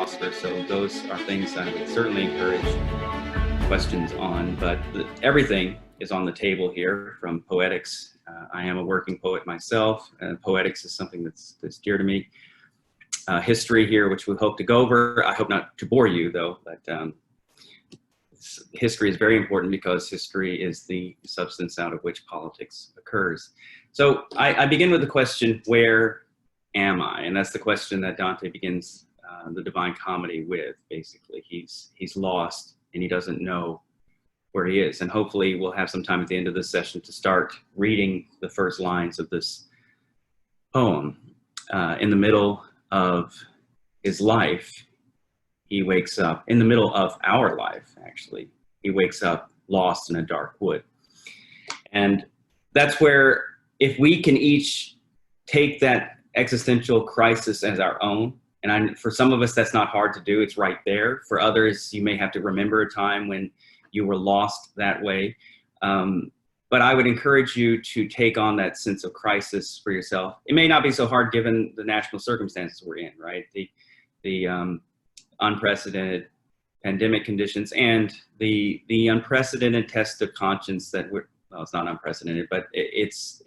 philosopher, so those are things I would certainly encourage questions on, but everything is on the table here, from poetics. I am a working poet myself, and poetics is something that's dear to me. History here, which we hope to go over. I hope not to bore you, though, but history is very important because history is the substance out of which politics occurs. So I begin with the question, where am I? And that's the question that Dante begins the Divine Comedy with, basically. He's lost and he doesn't know where he is. And hopefully we'll have some time at the end of this session to start reading the first lines of this poem. In the middle of his life, he wakes up, in the middle of our life, actually, he wakes up lost in a dark wood. And that's where, if we can each take that existential crisis as our own, and for some of us that's not hard to do, it's right there. For others, you may have to remember a time when you were lost that way. But I would encourage you to take on that sense of crisis for yourself. It may not be so hard given the national circumstances we're in, right? The unprecedented pandemic conditions and the unprecedented test of conscience that well, it's not unprecedented, but it's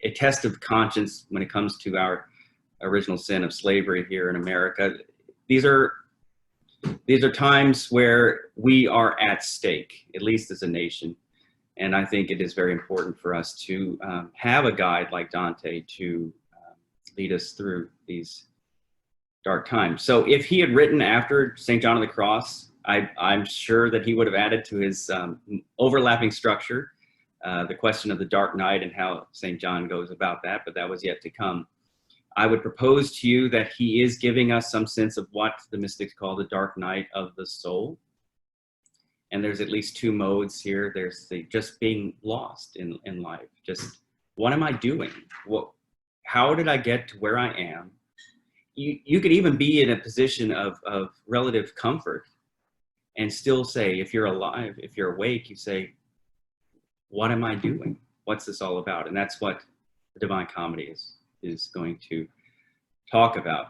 a test of conscience when it comes to our original sin of slavery here in America. These are times where we are at stake, at least as a nation. And I think it is very important for us to have a guide like Dante to lead us through these dark times. So if he had written after St. John of the Cross, I'm sure that he would have added to his overlapping structure the question of the dark night and how St. John goes about that, but that was yet to come. I would propose to you that he is giving us some sense of what the mystics call the dark night of the soul. And there's at least two modes here. There's the just being lost in life. Just, what am I doing? How did I get to where I am? You could even be in a position of relative comfort and still say, if you're alive, if you're awake, you say, what am I doing? What's this all about? And that's what the Divine Comedy is going to talk about.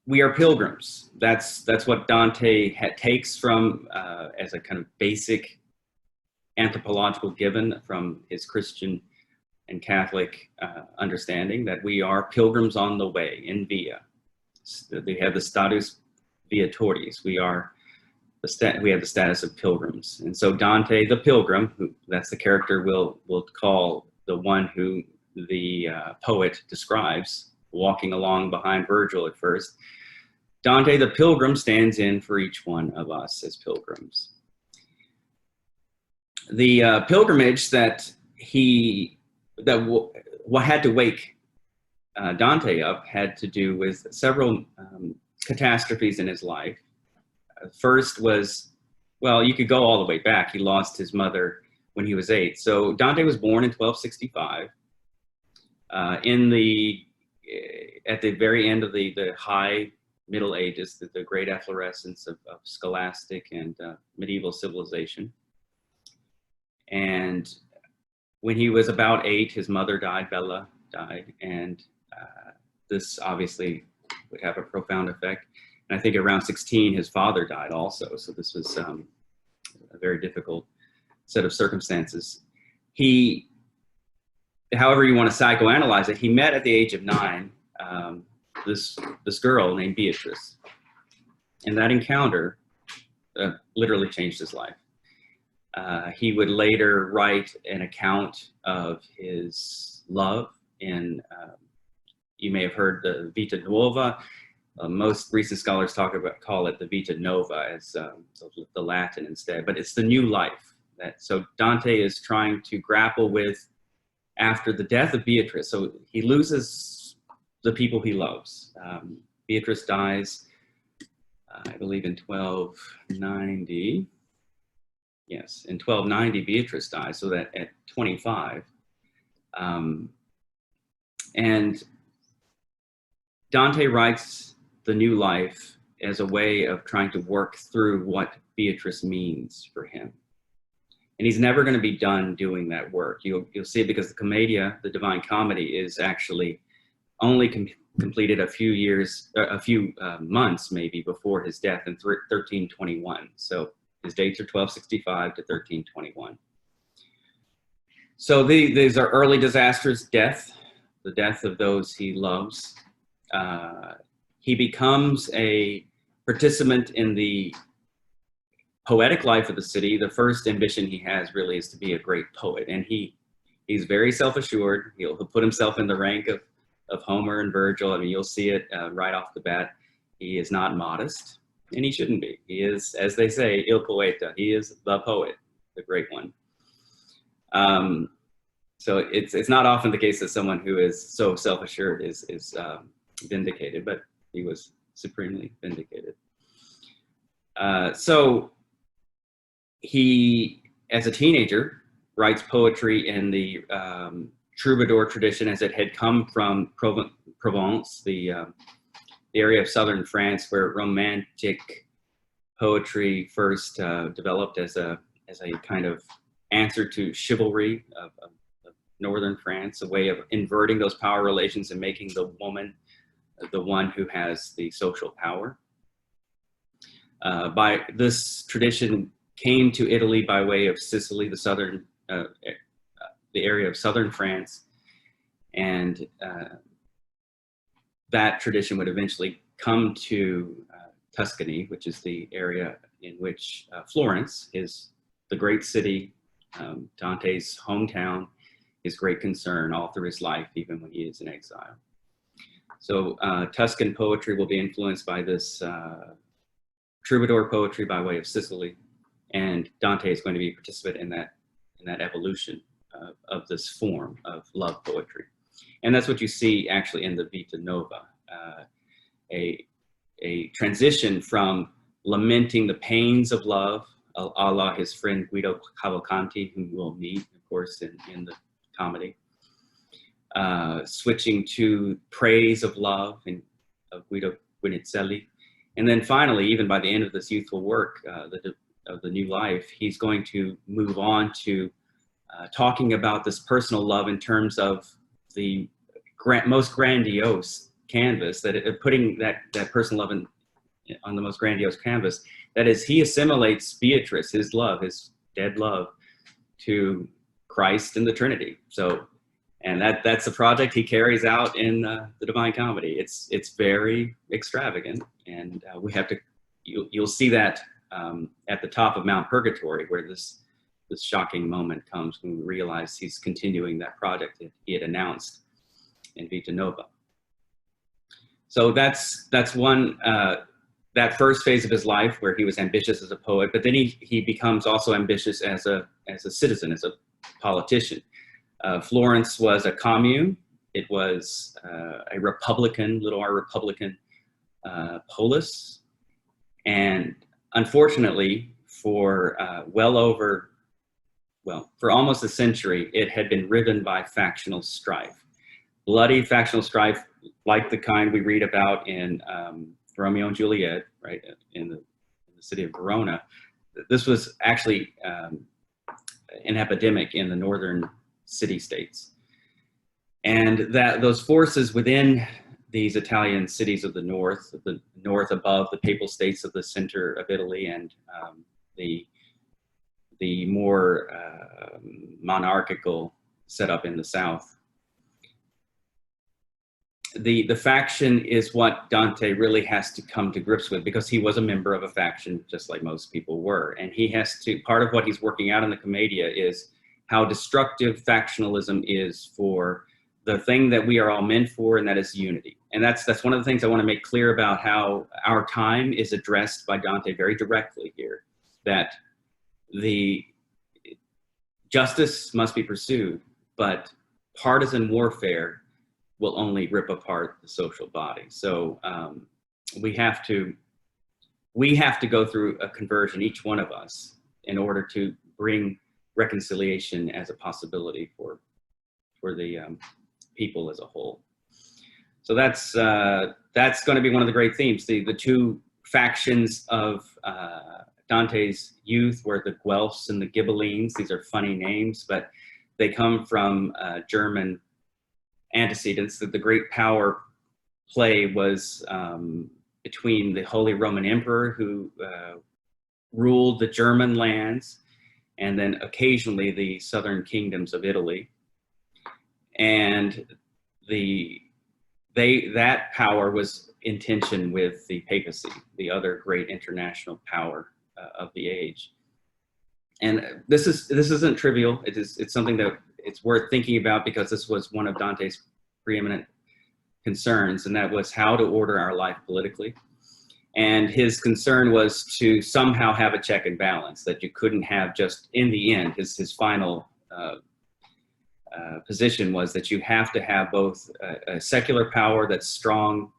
We are pilgrims. That's what Dante takes from as a kind of basic anthropological given from his Christian and Catholic understanding, that we are pilgrims on the way, in via. They have the status viatoris. We have the status of pilgrims. And so Dante, the pilgrim, that's the character we'll call the one who the poet describes, walking along behind Virgil at first. Dante, the pilgrim, stands in for each one of us as pilgrims. The pilgrimage that what had to wake Dante up had to do with several catastrophes in his life. First was, well, you could go all the way back. He lost his mother when he was 8. So Dante was born in 1265. At the very end of the high Middle Ages, the great efflorescence of scholastic and medieval civilization. And when he was about 8, his mother died, Bella died, and this obviously would have a profound effect. And I think around 16, his father died also. So this was a very difficult set of circumstances. However you want to psychoanalyze it, he met at the age of 9 this girl named Beatrice. And that encounter literally changed his life. He would later write an account of his love in, you may have heard the Vita Nuova. Most recent scholars call it the Vita Nova as the Latin instead, but it's the new life. So Dante is trying to grapple with after the death of Beatrice. So he loses the people he loves. Beatrice dies, I believe, in 1290. Yes, in 1290, Beatrice dies, so that at 25. And Dante writes the new life as a way of trying to work through what Beatrice means for him. And he's never going to be done doing that work. You'll see it because the Commedia, the Divine Comedy, is actually only completed a few months maybe before his death in 1321. So his dates are 1265 to 1321. So these are early disasters, the death of those he loves. He becomes a participant in the poetic life of the city. The first ambition he has really is to be a great poet, and he's very self-assured. He'll put himself in the rank of Homer and Virgil. I mean, you'll see it right off the bat. He is not modest, and he shouldn't be. He is, as they say, il poeta. He is the poet, the great one. So it's not often the case that someone who is so self-assured is vindicated, but he was supremely vindicated. So he, as a teenager, writes poetry in the troubadour tradition as it had come from Provence, the area of southern France where romantic poetry first developed as a kind of answer to chivalry of northern France, a way of inverting those power relations and making the woman the one who has the social power. By this tradition came to Italy by way of Sicily, the area of southern France, and that tradition would eventually come to Tuscany, which is the area in which Florence is the great city, Dante's hometown, his great concern all through his life, even when he is in exile. So Tuscan poetry will be influenced by this troubadour poetry by way of Sicily, and Dante is going to be a participant in that evolution of this form of love poetry. And that's what you see actually in the Vita Nova, a transition from lamenting the pains of love, a la his friend Guido Cavalcanti, whom we'll meet, of course, in the comedy, switching to praise of love of Guido Guinizelli. And then finally, even by the end of this youthful work, of the new life, he's going to move on to talking about this personal love in terms of the most grandiose canvas, putting that personal love on the most grandiose canvas. That is, he assimilates Beatrice, his love, his dead love, to Christ and the Trinity. So, and that's a project he carries out in the Divine Comedy. It's very extravagant, and we have to. You'll see that at the top of Mount Purgatory, where this shocking moment comes when we realize he's continuing that project that he had announced in Vita Nova. So that's one. That first phase of his life where he was ambitious as a poet, but then he becomes also ambitious as a citizen, as a politician. Florence was a commune. It was a Republican, little R Republican polis. And unfortunately, for for almost a century, it had been riven by factional strife. Bloody factional strife, like the kind we read about in Romeo and Juliet, right, in the city of Verona. This was actually an epidemic in the northern city-states. And that those forces within these Italian cities of the north above the papal states of the center of Italy, and the more monarchical setup in the south. The faction is what Dante really has to come to grips with, because he was a member of a faction, just like most people were. And he has to, part of what he's working out in the Commedia is how destructive factionalism is for the thing that we are all meant for, and that is unity. And that's one of the things I want to make clear about how our time is addressed by Dante very directly here, that the justice must be pursued, but partisan warfare will only rip apart the social body. So we have to go through a conversion, each one of us, in order to bring reconciliation as a possibility for the people as a whole. So that's going to be one of the great themes. The two factions of Dante's youth were the Guelphs and the Ghibellines. These are funny names, but they come from German antecedents. That the great power play was between the Holy Roman Emperor, who ruled the German lands, and then occasionally the southern kingdoms of Italy. And that power was in tension with the papacy, the other great international power of the age. And this isn't trivial. It's something that it's worth thinking about, because this was one of Dante's preeminent concerns, and that was how to order our life politically. And his concern was to somehow have a check and balance, that you couldn't have just, in the end, his final position was that you have to have both a secular power that's strong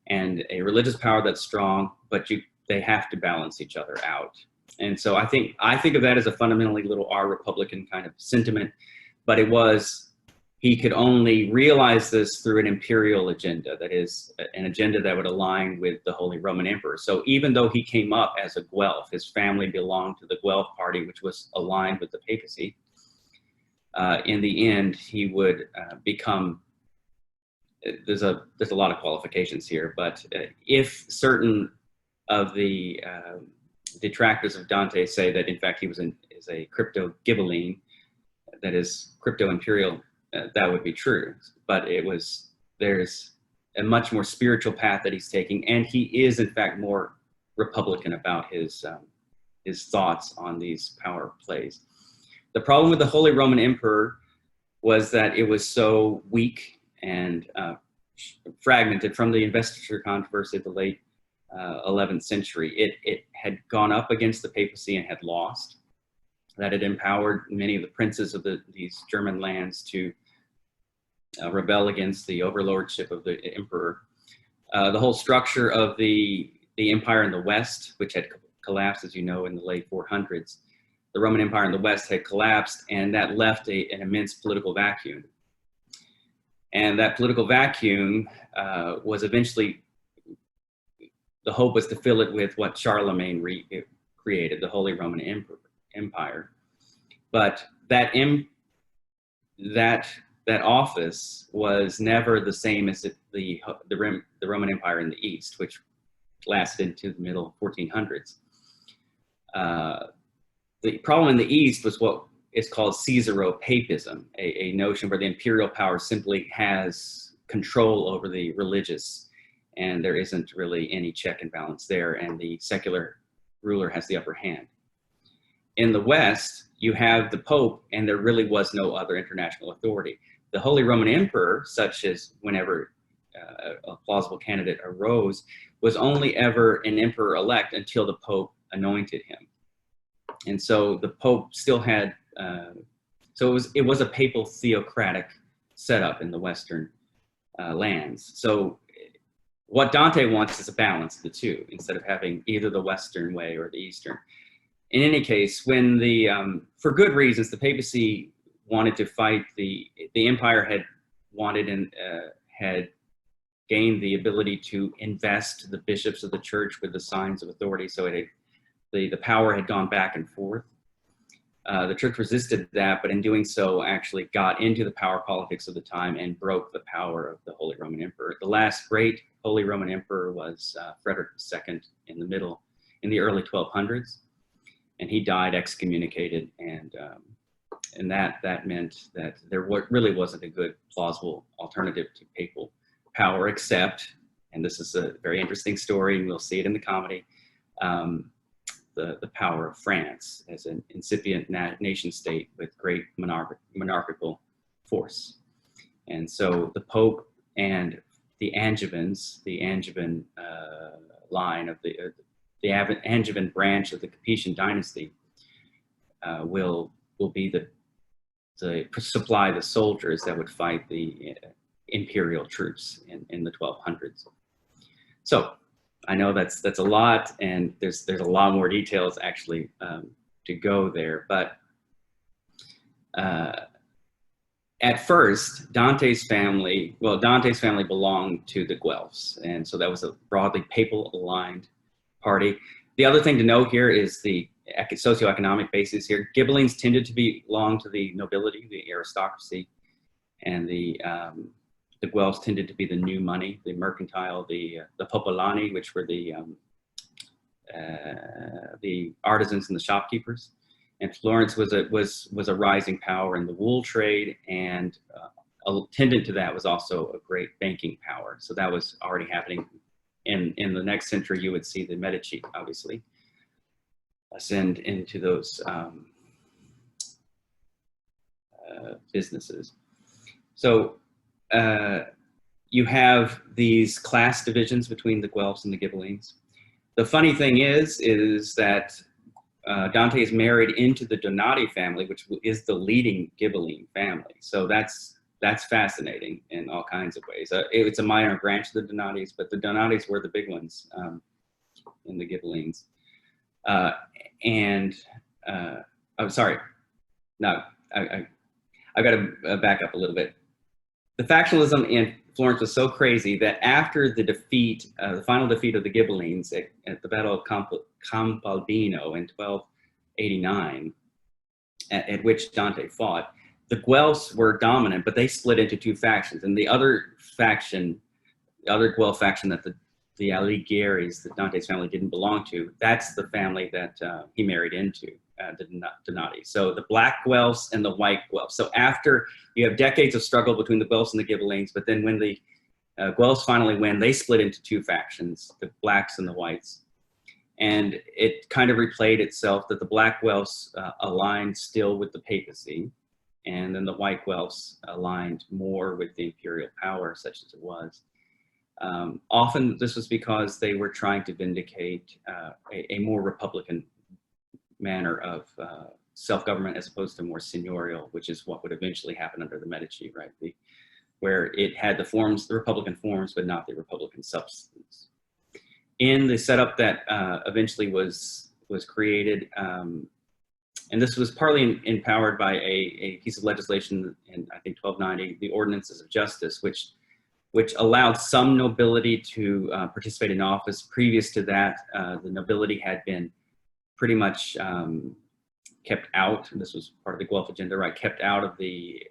and a religious power that's strong, but they have to balance each other out. And so I think of that as a fundamentally little R Republican kind of sentiment, but he could only realize this through an imperial agenda, that is, an agenda that would align with the Holy Roman Emperor. So even though he came up as a Guelph, his family belonged to the Guelph party, which was aligned with the papacy, in the end, he would become, there's a lot of qualifications here, but if certain of the detractors of Dante say that in fact he is a crypto-Ghibelline, that is crypto-imperial, that would be true. But there's a much more spiritual path that he's taking, and he is in fact more Republican about his thoughts on these power plays. The problem with the Holy Roman Emperor was that it was so weak and fragmented from the investiture controversy of the late 11th century. It had gone up against the papacy and had lost. That had empowered many of the princes of these German lands to rebel against the overlordship of the emperor. The whole structure of the empire in the West, which had collapsed, as you know, in the late 400s, the Roman Empire in the West had collapsed, and that left an immense political vacuum. And that political vacuum was eventually, the hope was to fill it with what Charlemagne created, the Holy Roman Empire. But that office was never the same as the Roman Empire in the East, which lasted into the middle 1400s. The problem in the East was what is called Caesaro-papism, a notion where the imperial power simply has control over the religious, and there isn't really any check and balance there, and the secular ruler has the upper hand. In the West, you have the Pope, and there really was no other international authority. The Holy Roman Emperor, such as whenever a plausible candidate arose, was only ever an emperor-elect until the Pope anointed him. And so the Pope still had, so it was a papal theocratic setup in the Western lands. So what Dante wants is a balance of the two, instead of having either the Western way or the Eastern. In any case, when for good reasons, the papacy wanted to fight the empire had gained the ability to invest the bishops of the church with the signs of authority. So the power had gone back and forth. The church resisted that, but in doing so, actually got into the power politics of the time and broke the power of the Holy Roman Emperor. The last great Holy Roman Emperor was Frederick II in the early 1200s, and he died excommunicated, and that meant that there really wasn't a good plausible alternative to papal power, except, and this is a very interesting story, and we'll see it in the comedy, the power of France as an incipient nation state with great monarchical force. And so the Pope and the Angevins, the Angevin line of the Angevin branch of the Capetian dynasty, will be supply the soldiers that would fight the imperial troops in the 1200s. So I know that's a lot, and there's a lot more details actually to go there, but at first, Dante's family belonged to the Guelphs, and so that was a broadly papal-aligned party. The other thing to note here is the socioeconomic basis here. Ghibellines tended to belong to the nobility, the aristocracy, and the the Guelphs tended to be the new money, the mercantile, the popolani, which were the artisans and the shopkeepers. And Florence was a rising power in the wool trade, and attendant to that was also a great banking power. So that was already happening. In the next century, you would see the Medici, obviously, ascend into those businesses. So you have these class divisions between the Guelphs and the Ghibellines. The funny thing is that Dante is married into the Donati family, which is the leading Ghibelline family. So that's fascinating in all kinds of ways. It's a minor branch of the Donatis, but the Donatis were the big ones in the Ghibellines. I'm sorry. No, I've got to back up a little bit. The factionalism in Florence was so crazy that after the defeat, the final defeat of the Ghibellines at the Battle of Campaldino in 1289, at which Dante fought, the Guelphs were dominant, but they split into two factions. And the other faction, the other Guelph faction that the Alighieri's, that Dante's family didn't belong to, that's the family that he married into, the Donati. So the black Guelphs and the white Guelphs. So after you have decades of struggle between the Guelphs and the Ghibellines, but then when the Guelphs finally win, they split into two factions, the blacks and the whites. And it kind of replayed itself that the black Guelphs aligned still with the papacy, and then the white Guelphs aligned more with the imperial power, such as it was. Often this was because they were trying to vindicate a more republican manner of self-government as opposed to more seigneurial, which is what would eventually happen under the Medici, right? Where it had the forms, the republican forms, but not the republican substance. In the setup that eventually was created, and this was partly empowered by a piece of legislation in, I think, 1290, the Ordinances of Justice, which allowed some nobility to participate in office. Previous to that, the nobility had been pretty much kept out. This was part of the Guelph agenda, right? Kept out of the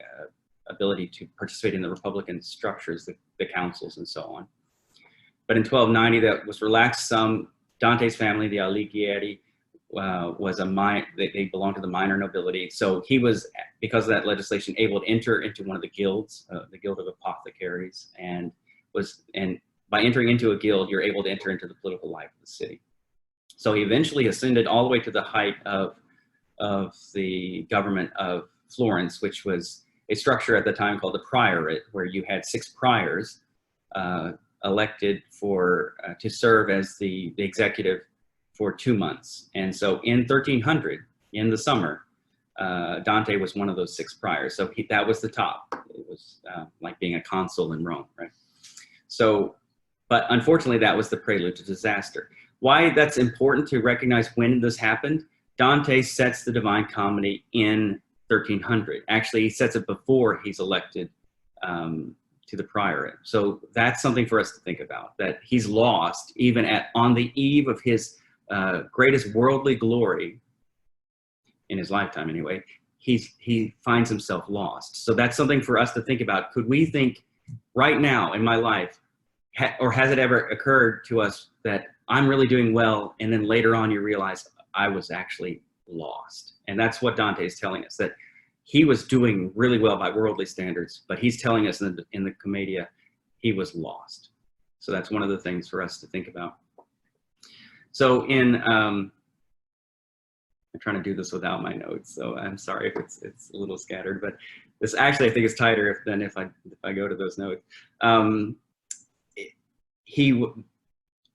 ability to participate in the republican structures, the councils and so on. But in 1290, that was relaxed some. Dante's family, the Alighieri, they belonged to the minor nobility. So he was, because of that legislation, able to enter into one of the guilds, the Guild of Apothecaries, and by entering into a guild, you're able to enter into the political life of the city. So he eventually ascended all the way to the height of the government of Florence, which was a structure at the time called the priorate, where you had 6 priors elected to serve as the executive for 2 months. And so in 1300, in the summer, Dante was one of those 6 priors. So that was the top. It was like being a consul in Rome, right? So, but unfortunately, that was the prelude to disaster. Why that's important to recognize when this happened, Dante sets the Divine Comedy in 1300. Actually, he sets it before he's elected to the priorate. So that's something for us to think about, that he's lost even on the eve of his greatest worldly glory in his lifetime anyway. He finds himself lost. So that's something for us to think about. Could we think right now in my life, or has it ever occurred to us that I'm really doing well, and then later on you realize I was actually lost? And that's what Dante is telling us, that he was doing really well by worldly standards, but he's telling us in the Commedia, he was lost. So that's one of the things for us to think about. So I'm trying to do this without my notes, so I'm sorry if it's a little scattered, but this actually I think is tighter than if I go to those notes.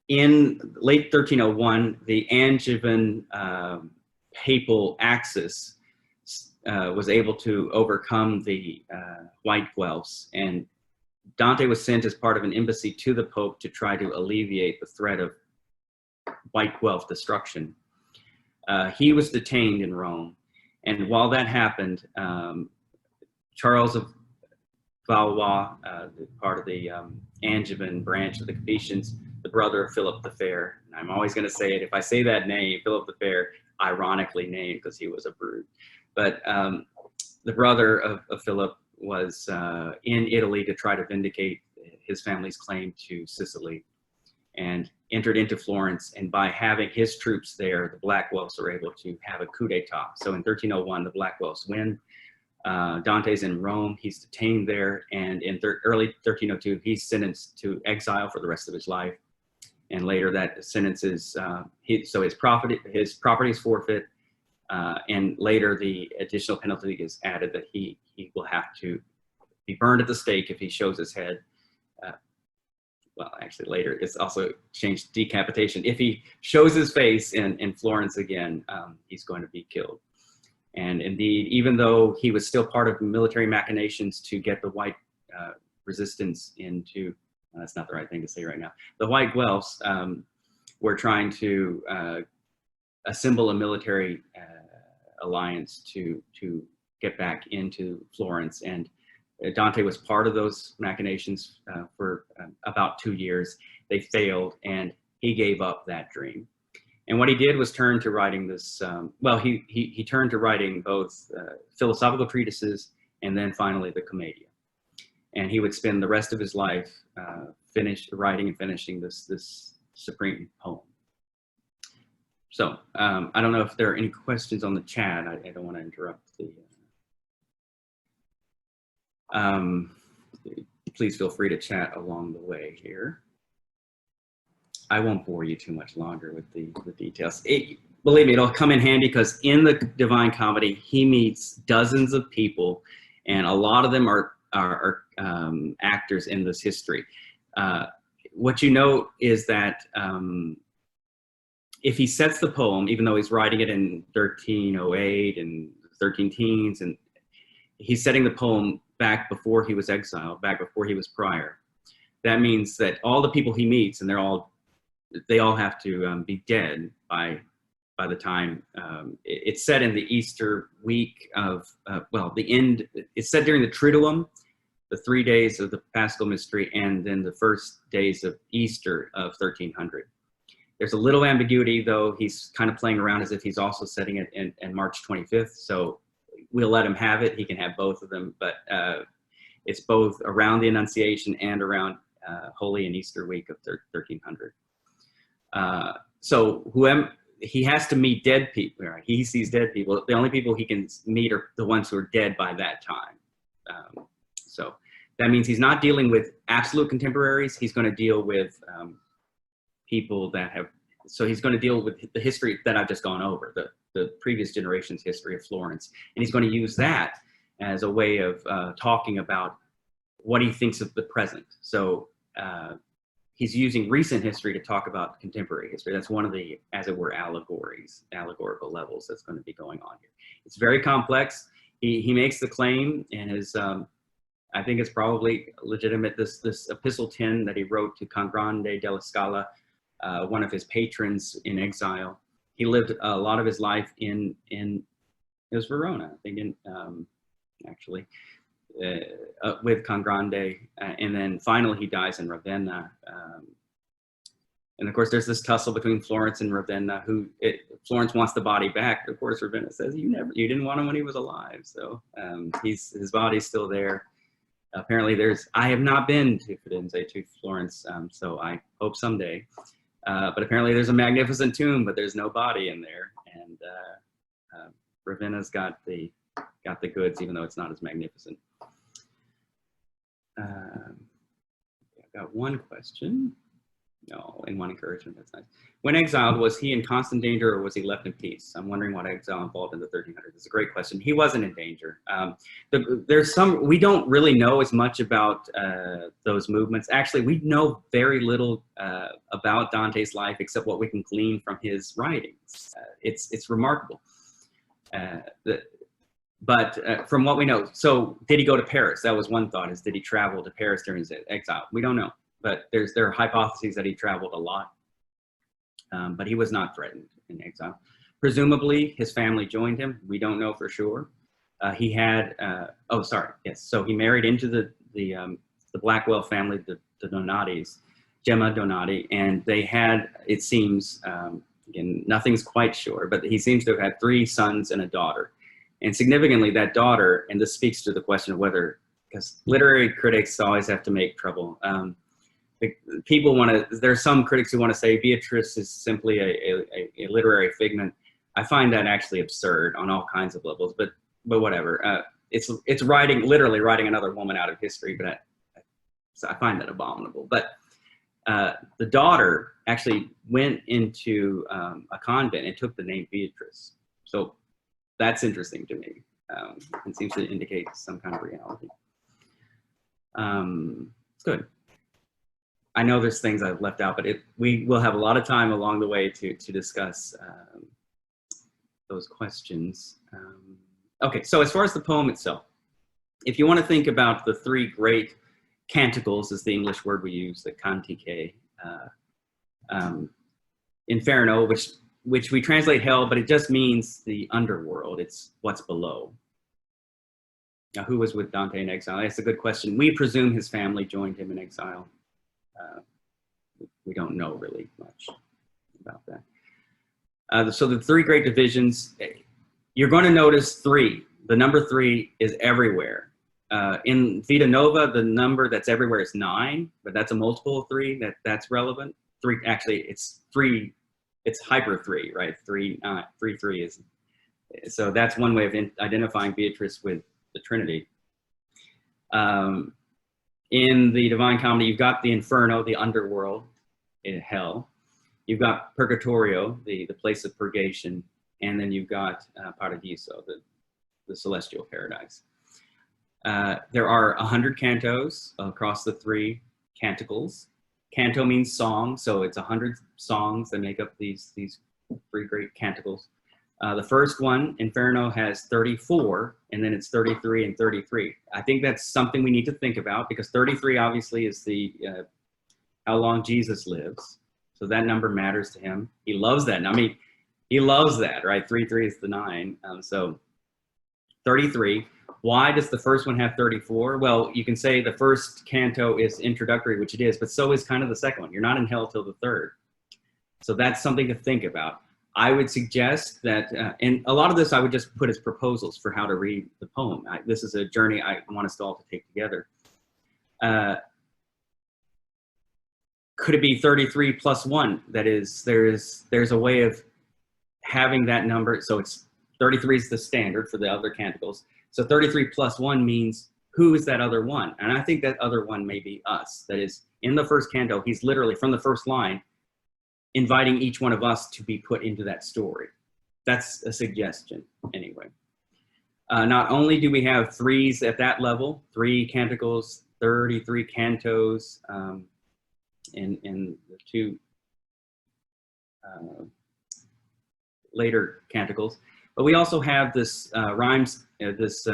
In late 1301, the Angevin papal axis was able to overcome the white Guelphs, and Dante was sent as part of an embassy to the Pope to try to alleviate the threat of white Guelph destruction. He was detained in Rome, and while that happened, Charles of Valois, part of the Angevin branch of the Capetians, the brother of Philip the Fair, and I'm always going to say it, if I say that name, Philip the Fair, ironically named because he was a brute, but the brother of Philip was in Italy to try to vindicate his family's claim to Sicily, and entered into Florence. And by having his troops there, the Black Welfs are able to have a coup d'etat. So in 1301, the Black Welfs win. Dante's in Rome, he's detained there, and in early 1302, he's sentenced to exile for the rest of his life. And later that sentence is, so his property is forfeit, and later the additional penalty is added that he will have to be burned at the stake if he shows his head. Well, actually later it's also changed to decapitation. If he shows his face in Florence again, he's going to be killed. And indeed, even though he was still part of military machinations to get the white resistance into, that's not the right thing to say right now, the white Guelphs were trying to assemble a military alliance to get back into Florence. And Dante was part of those machinations for about 2 years. They failed, and he gave up that dream. And what he did was turn to writing this, well, he turned to writing both philosophical treatises and then finally the Commedia. And he would spend the rest of his life writing and finishing this supreme poem. So I don't know if there are any questions on the chat. I don't want to interrupt the... please feel free to chat along the way here. I won't bore you too much longer with the details. Believe me, it'll come in handy because in the Divine Comedy, he meets dozens of people, and a lot of them are actors in this history. What you note is that if he sets the poem, even though he's writing it in 1308 and 13 teens, and he's setting the poem back before he was exiled, back before he was prior, that means that all the people he meets, and they all have to be dead by the time it's set in the Easter week of, well, the end, it's set during the Triduum, the 3 days of the Paschal Mystery, and then the first days of Easter of 1300. There's a little ambiguity, though. He's kind of playing around as if he's also setting it in March 25th. So we'll let him have it. He can have both of them, but it's both around the Annunciation and around Holy and Easter week of 1300. So he has to meet dead people. Right? He sees dead people. The only people he can meet are the ones who are dead by that time. So that means he's not dealing with absolute contemporaries. He's going to deal with people that have, so he's going to deal with the history that I've just gone over, the previous generation's history of Florence. And he's going to use that as a way of talking about what he thinks of the present. So he's using recent history to talk about contemporary history. That's one of the, as it were, allegorical levels that's going to be going on here. It's very complex. He makes the claim, and his, I think it's probably legitimate, this Epistle 10 that he wrote to Congrande della Scala, one of his patrons in exile. He lived a lot of his life in it was Verona, I think, actually, with Congrande, and then finally he dies in Ravenna. And of course, there's this tussle between Florence and Ravenna. Florence wants the body back. Of course, Ravenna says you didn't want him when he was alive. So his body's still there. Apparently, I have not been to Firenze, to Florence, so I hope someday. But apparently, there's a magnificent tomb, but there's no body in there, and Ravenna's got the goods, even though it's not as magnificent. I've got one question. No, and one encouragement, that's nice. When exiled, was he in constant danger or was he left in peace? I'm wondering what exile involved in the 1300s. It's a great question. He wasn't in danger. We don't really know as much about those movements. Actually, we know very little about Dante's life except what we can glean from his writings. It's remarkable. But from what we know, so did he go to Paris? That was one thought, is did he travel to Paris during his exile? We don't know, but there are hypotheses that he traveled a lot, but he was not threatened in exile. Presumably his family joined him. We don't know for sure. He had, so he married into the Blackwell family, the Donatis, Gemma Donati, and they had, it seems, again, nothing's quite sure, but he seems to have had 3 sons and a daughter. And significantly, that daughter, and this speaks to the question of whether because literary critics always have to make trouble. People want to, there's some critics who want to say Beatrice is simply a literary figment. I find that actually absurd on all kinds of levels, but whatever. It's writing, literally writing another woman out of history, but I find that abominable. But the daughter actually went into a convent and took the name Beatrice. So that's interesting to me. It seems to indicate some kind of reality. It's good. I know there's things I've left out, but we will have a lot of time along the way to discuss those questions. Okay, so as far as the poem itself, if you want to think about the three great canticles, is the English word we use, the Canticles, Inferno, which we translate hell, but it just means the underworld. It's what's below. Now, who was with Dante in exile? That's a good question. We presume his family joined him in exile. We don't know really much about that. So the three great divisions, you're going to notice three. The number 3 is everywhere. In Vita Nova, the number that's everywhere is 9, but that's a multiple of 3 that's relevant. 3, actually, it's 3. It's hyper 3, right? 3, 3 is. So that's one way of identifying Beatrice with the Trinity. In the Divine Comedy, you've got the Inferno, the underworld, in hell. You've got Purgatorio, the place of purgation, and then you've got Paradiso, the celestial paradise. There are 100 cantos across the 3 canticles. Canto means song, so it's 100 songs that make up these 3 great canticles. The first one, Inferno, has 34, and then it's 33 and 33. I think that's something we need to think about, because 33 obviously is the how long Jesus lives. So that number matters to him. He loves that. I mean, he loves that, right? 33 is the 9. So 33. Why does the first one have 34? Well, you can say the first canto is introductory, which it is, but so is kind of the second one. You're not in hell till the 3rd. So that's something to think about. I would suggest that, and a lot of this I would just put as proposals for how to read the poem. This is a journey I want us all to take together. Could it be 33 plus 1? That is, there's a way of having that number. So it's 33 is the standard for the other canticles. So 33 plus 1 means who is that other one? And I think that other one may be us. That is, in the first canto, he's literally, from the first line, inviting each one of us to be put into that story. That's a suggestion, anyway. Not only do we have 3s at that level, 3 canticles, 33 cantos, in the 2 later canticles, but we also have this rhymes, this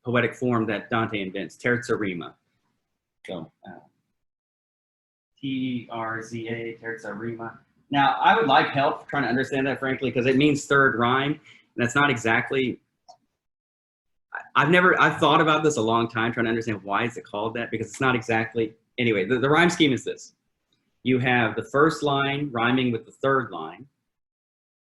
poetic form that Dante invents, terza rima. So, T-R-Z-A, terza rima. Now, I would like help trying to understand that, frankly, because it means 3rd rhyme, and that's not exactly, I've thought about this a long time, trying to understand why is it called that, because it's not exactly, anyway, the rhyme scheme is this. You have the first line rhyming with the 3rd line,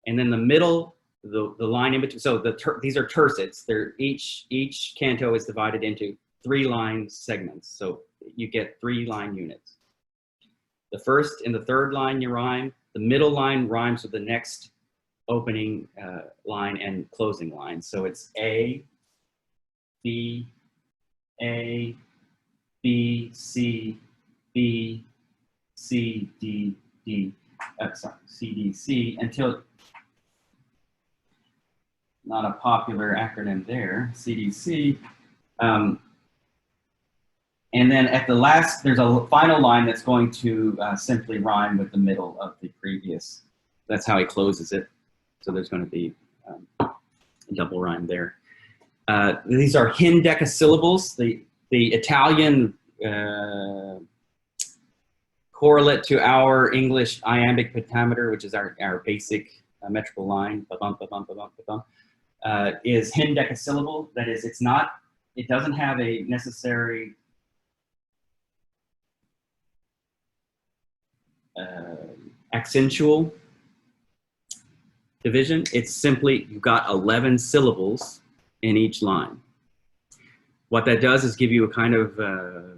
and then the middle, the line in between, so these are tercets. They're each canto is divided into 3 line segments, so you get 3 line units. The first and the 3rd line you rhyme. The middle line rhymes with the next opening line and closing line. So it's A, B, C, B, C, D, D. Sorry, C, D, C, until, not a popular acronym there, CDC. And then at the last, there's a final line that's going to simply rhyme with the middle of the previous. That's how he closes it. So there's going to be a double rhyme there. These are hendecasyllables, the Italian correlate to our English iambic pentameter, which is our basic metrical line, ba-bum, ba-bum, ba-bum, ba-bum, is hendecasyllable. That is, it doesn't have a necessary accentual division. It's simply, you've got 11 syllables in each line. What that does is give you a kind of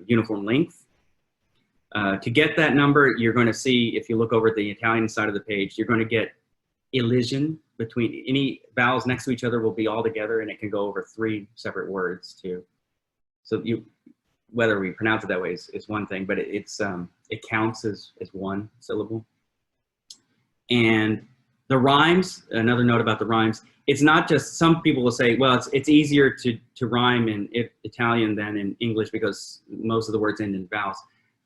uniform length. To get that number, you're going to see, if you look over at the Italian side of the page, you're going to get elision between any vowels next to each other will be all together, and it can go over 3 separate words too. So whether we pronounce it that way is one thing, but it counts as one syllable. And the rhymes, another note about the rhymes, it's not just, some people will say, well, it's easier to rhyme in Italian than in English because most of the words end in vowels.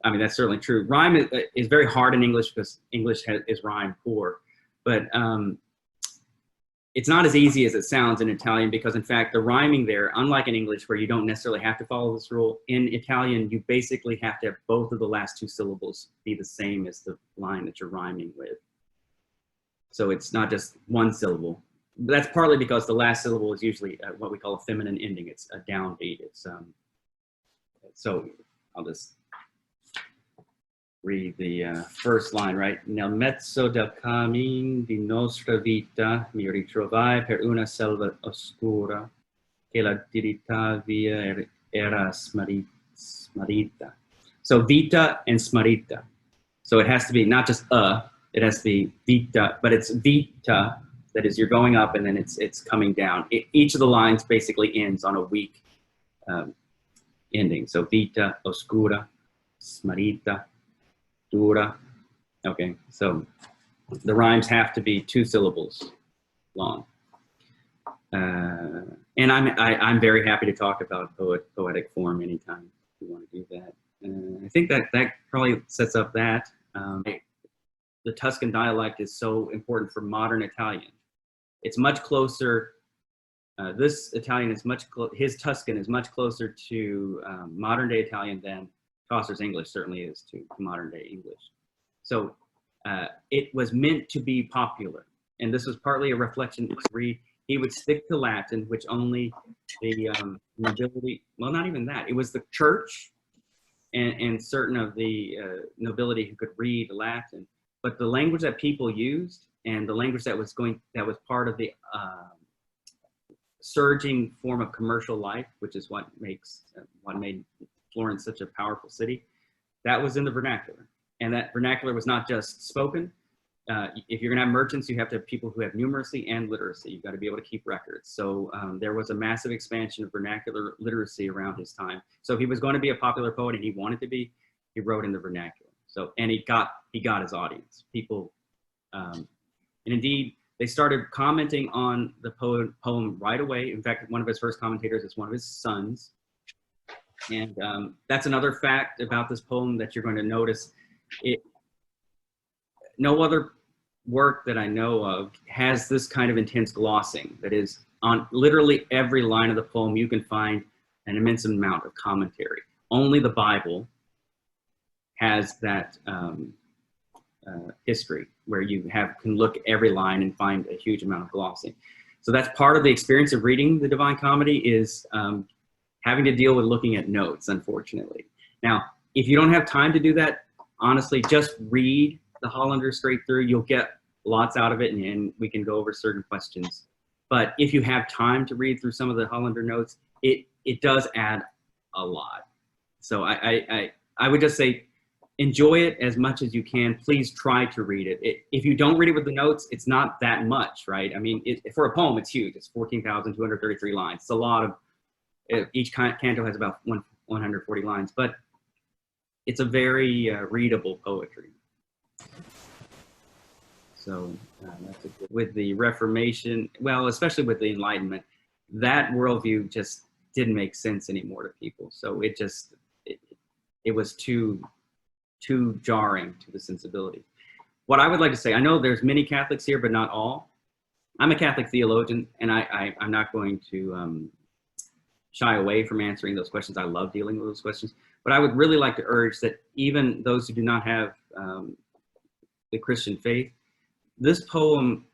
I mean, that's certainly true. Rhyme is very hard in English because English is rhyme poor. But it's not as easy as it sounds in Italian because, in fact, the rhyming there, unlike in English where you don't necessarily have to follow this rule, in Italian, you basically have to have both of the last 2 syllables be the same as the line that you're rhyming with. So it's not just one syllable. That's partly because the last syllable is usually what we call a feminine ending. It's a downbeat. It's so I'll just read the first line, right? Nel mezzo del cammin di nostra vita mi ritrovai per una selva oscura che la diritta via era smarrita. So vita and smarrita. So it has to be not just it has to be vita, but it's vita, that is you're going up and then it's coming down. Each of the lines basically ends on a weak ending. So vita, oscura, smarrita, dura. Okay, so the rhymes have to be 2 syllables long. And I'm very happy to talk about poetic form anytime you want to do that. I think that probably sets up that. The Tuscan dialect is so important for modern Italian. It's much closer. This Italian is his Tuscan is much closer to modern day Italian than Chaucer's English certainly is to modern day English. So it was meant to be popular. And this was partly a reflection. He would stick to Latin, which only the nobility, well, not even that. It was the church and certain of the nobility who could read Latin. But the language that people used and the language that was part of the surging form of commercial life, which is what made Florence such a powerful city, that was in the vernacular. And that vernacular was not just spoken. If you're gonna have merchants, you have to have people who have numeracy and literacy. You've got to be able to keep records. So there was a massive expansion of vernacular literacy around his time. So if he was going to be a popular poet and he wanted to be, he wrote in the vernacular. So, and he got his audience. People, and indeed, they started commenting on the poem right away. In fact, one of his first commentators is one of his sons. And that's another fact about this poem that you're going to notice. No other work that I know of has this kind of intense glossing. That is, on literally every line of the poem, you can find an immense amount of commentary. Only the Bible has that history where you can look at every line and find a huge amount of glossing. So that's part of the experience of reading the Divine Comedy is having to deal with looking at notes, unfortunately. Now, if you don't have time to do that, honestly, just read the Hollander straight through. You'll get lots out of it, and we can go over certain questions. But if you have time to read through some of the Hollander notes, it does add a lot. So I would just say, enjoy it as much as you can. Please try to read it. If you don't read it with the notes, it's not that much, right? I mean, for a poem, it's huge. It's 14,233 lines. It's a lot of, each canto has about 140 lines, but it's a very readable poetry. So with the Reformation, well, especially with the Enlightenment, that worldview just didn't make sense anymore to people. So it was too jarring to the sensibility. What I would like to say, I know there's many Catholics here, but not all. I'm a Catholic theologian, and I'm not going to shy away from answering those questions. I love dealing with those questions. But I would really like to urge that even those who do not have the Christian faith, this poem,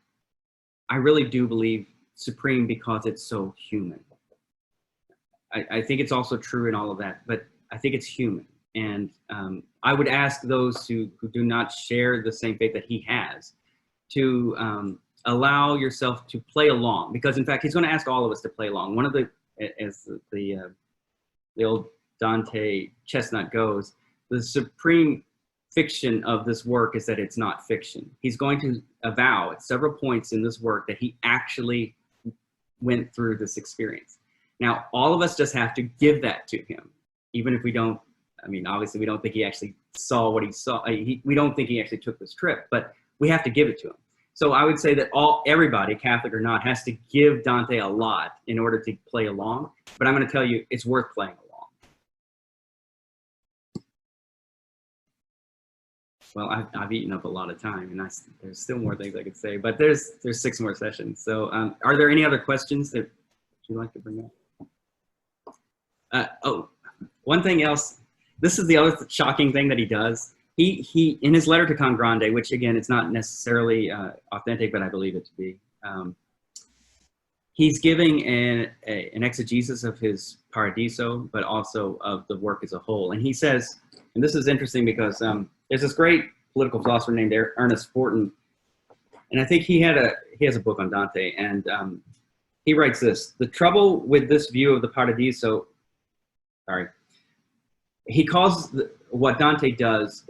I really do believe supreme because it's so human. I think it's also true in all of that, but I think it's human. And I would ask those who do not share the same faith that he has to allow yourself to play along, because in fact, he's going to ask all of us to play along. One of the, as the the old Dante chestnut goes, the supreme fiction of this work is that it's not fiction. He's going to avow at several points in this work that he actually went through this experience. Now, all of us just have to give that to him, even if we don't, I mean, obviously we don't think he actually saw what he saw. We don't think he actually took this trip, but we have to give it to him. So I would say that everybody, Catholic or not, has to give Dante a lot in order to play along. But I'm going to tell you, it's worth playing along. Well, I've eaten up a lot of time, and there's still more things I could say, but there's 6 more sessions. So are there any other questions that you'd like to bring up? Oh, one thing else. This is the other shocking thing that he does. He in his letter to Con Grande, which again, it's not necessarily authentic, but I believe it to be, he's giving an exegesis of his Paradiso, but also of the work as a whole. And he says, and this is interesting because there's this great political philosopher named Ernest Fortin, and I think he has a book on Dante, and he writes this: the trouble with this view of the Paradiso, he calls what Dante does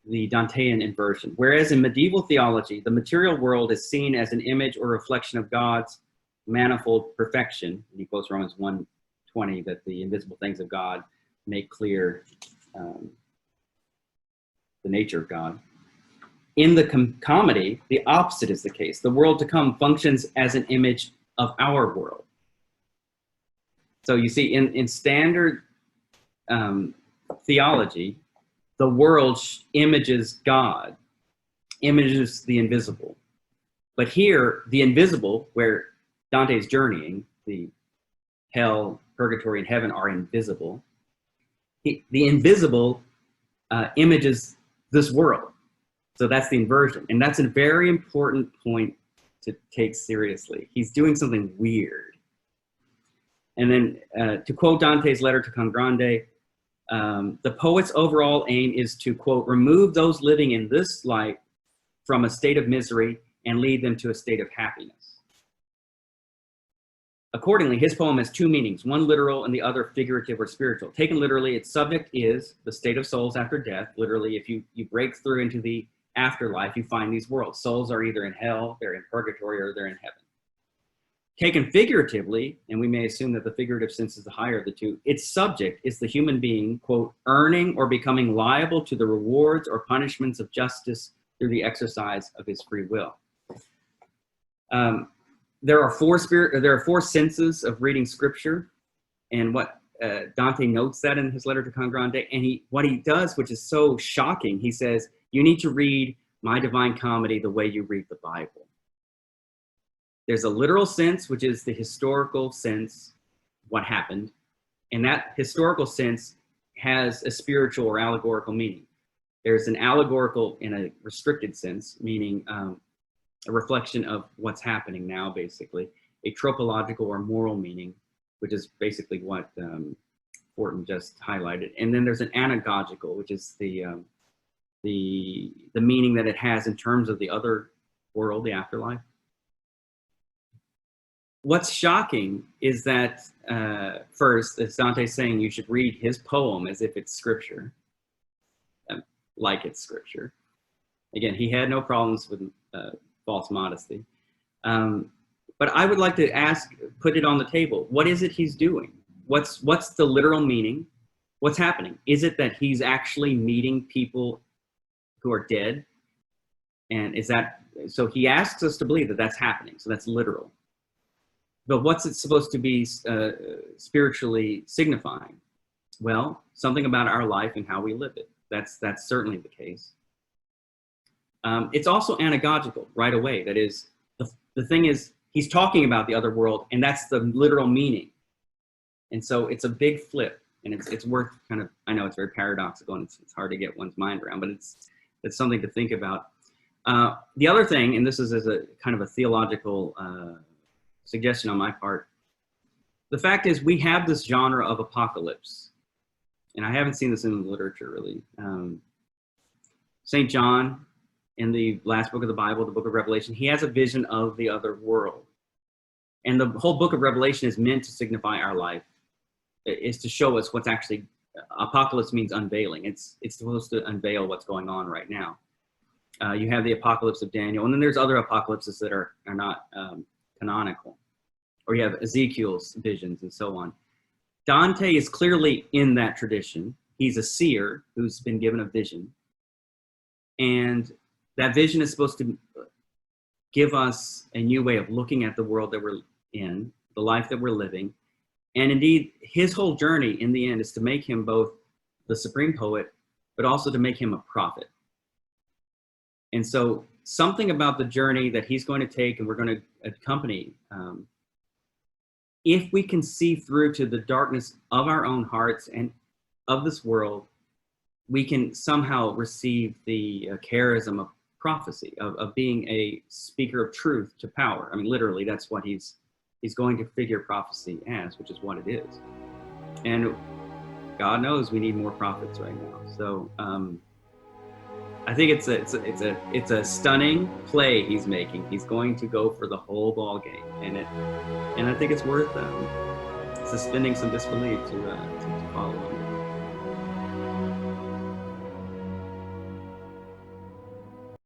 the Dantean inversion. Whereas in medieval theology, the material world is seen as an image or reflection of God's manifold perfection. And he quotes Romans 1:20, that the invisible things of God make clear the nature of God. In the comedy, the opposite is the case. The world to come functions as an image of our world. So you see, in standard theology, the world images God, images the invisible. But here, the invisible, where Dante is journeying, the hell, purgatory, and heaven are invisible. The invisible images this world. So that's the inversion. And that's a very important point to take seriously. He's doing something weird. And then to quote Dante's letter to Con Grande, the poet's overall aim is to, quote, remove those living in this life from a state of misery and lead them to a state of happiness. Accordingly, his poem has 2 meanings, one literal and the other figurative or spiritual. Taken literally, its subject is the state of souls after death. Literally, if you break through into the afterlife, you find these worlds. Souls are either in hell, they're in purgatory, or they're in heaven. Taken figuratively, and we may assume that the figurative sense is the higher of the two, its subject is the human being, quote, earning or becoming liable to the rewards or punishments of justice through the exercise of his free will. There are 4 senses of reading scripture, and what Dante notes that in his letter to Con Grande, and what he does, which is so shocking, he says, you need to read my Divine Comedy the way you read the Bible. There's a literal sense, which is the historical sense, what happened, and that historical sense has a spiritual or allegorical meaning. There's an allegorical in a restricted sense, meaning a reflection of what's happening now, basically. A tropological or moral meaning, which is basically what Fortin just highlighted. And then there's an anagogical, which is the meaning that it has in terms of the other world, the afterlife. What's shocking is that, first, as Dante's saying, you should read his poem as if it's scripture, like it's scripture. Again, he had no problems with false modesty. But I would like to put it on the table. What is it he's doing? What's the literal meaning? What's happening? Is it that he's actually meeting people who are dead? And so he asks us to believe that that's happening. So that's literal. But what's it supposed to be spiritually signifying? Well, something about our life and how we live it. That's certainly the case. It's also anagogical right away. That is, the thing is, he's talking about the other world, and that's the literal meaning. And so it's a big flip, and it's worth kind of, I know it's very paradoxical, and it's hard to get one's mind around, but it's something to think about. The other thing, and this is as a kind of a theological suggestion on my part, the fact is we have this genre of apocalypse, and I haven't seen this in the literature really. St. John, in the last book of the Bible, the book of Revelation, he has a vision of the other world. And the whole book of Revelation is meant to signify our life. is to show us what's actually, apocalypse means unveiling. It's supposed to unveil what's going on right now. You have the apocalypse of Daniel, and then there's other apocalypses that are not canonical. Or you have Ezekiel's visions and so on. Dante is clearly in that tradition. He's a seer who's been given a vision. And that vision is supposed to give us a new way of looking at the world that we're in, the life that we're living. And indeed, his whole journey in the end is to make him both the supreme poet, but also to make him a prophet. And so something about the journey that he's going to take and we're going to accompany, if we can see through to the darkness of our own hearts and of this world, we can somehow receive the charism of prophecy, of being a speaker of truth to power. I mean, literally, that's what he's going to figure prophecy as, which is what it is. And God knows we need more prophets right now. So I think it's a stunning play he's making. He's going to go for the whole ball game, and I think it's worth suspending some disbelief to follow him.